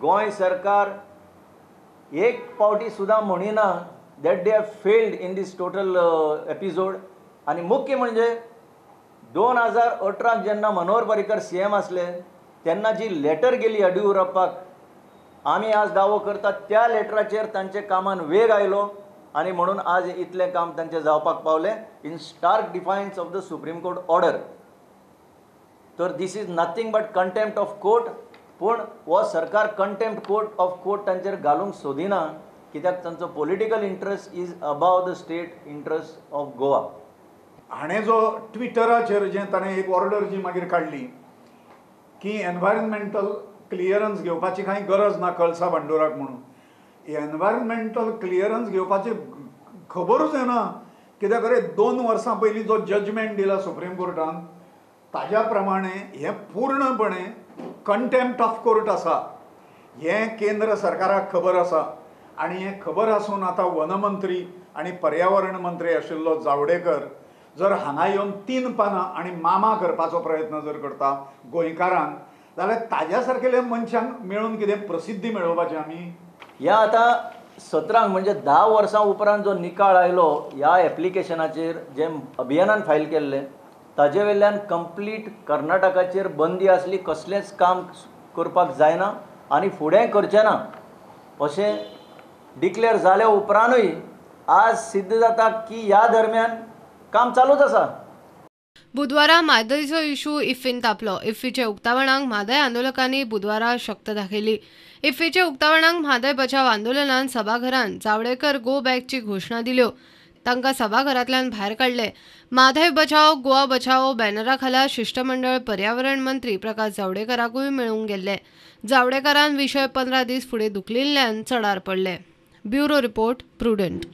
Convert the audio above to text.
गोंय सरकार एक पावटी सुद्दां म्हणिना that they have failed in this total episode. आनी मुख्य म्हणजे 2018 जेन्ना मनोहर पर्रीकर CM आसले तेन्ना जी लेटर गेली येडियुरप्पाक, आमी आज दावो करतात त्या लेटराचेर तांचे कामान वेग आयलो आनी म्हणून आज इतलें काम तांचें जावपाक पावलें in stark defiance of the Supreme Court order. तर this is nothing but contempt of court. पूण हो सरकार कंटेम्प्ट ऑफ कोर्ट तांचेर घालूंक सोदिना, कित्याक तांचो political interest is above the state interest of Goa. हाणें जो ट्विटराचेर जें ताणें एक ऑर्डर जी मागीर काडली की एनवायरमेंटल क्लियरन्स घेवपाची कांय गरज ना कळसा बांडोराक म्हणून. एनवायरमेंटल क्लियरन्स घेवपाची खबरूच येना, कित्याक रे 2 वर्सां पयलीं जो जजमेंट दिला सुप्रीम कोर्टान ताज्या प्रमाणे हें पूर्णपणे कंटेम्प्ट ऑफ कोर्ट आसा. हें केंद्र सरकाराक खबर आसा आनी हें खबर आसून आतां वनमंत्री आनी पर्यावरण मंत्री आशिल्लो जावडेकर जर हांगा येवन 3 पानां आनी मामा करपाचो प्रयत्न जर करता गोंयकारांक, जाल्यार ताज्या सारकेल्या मनशांक मेळून कितें प्रसिद्धी मेळोवपाचें आमी. ह्या आतां 17 म्हणजे 10 वर्सां उपरांत जो निकाळ आयलो ह्या एप्लिकेशनाचेर जे अभियानान फायल केल्लें ताजे वयल्यान कंप्लीट कर्नाटकाचेर बंदी आसली, कसलेंच काम करपाक जायना आनी फुडें करचें ना अशें डिक्लेअर जाल्या उपरांतूय आज सिद्ध जाता की ह्या दरम्यान काम चालूच आसा. बुधवारा म्हादयचो इशू इफ्फीन तापलो. इफ्फीचे उक्तावणाक म्हादय आंदोलकांनी बुधवारा शक्त दाखयली. इफ्फीचे उक्तावणाक म्हादय बचाव आंदोलनान सभाघरांत जावडेकर गो बॅकची घोशणा दिल्यो. तांकां सभाघरांतल्यान भायर काडले. म्हादय बचाव गोवा बचाव बॅनरा खाला शिष्टमंडळ पर्यावरण मंत्री प्रकाश जावडेकराकूय मेळूंक गेल्ले. जावडेकरान विशय 15 दीस फुडें धुकलिल्ल्यान चडार पडले. Bureau report, prudent.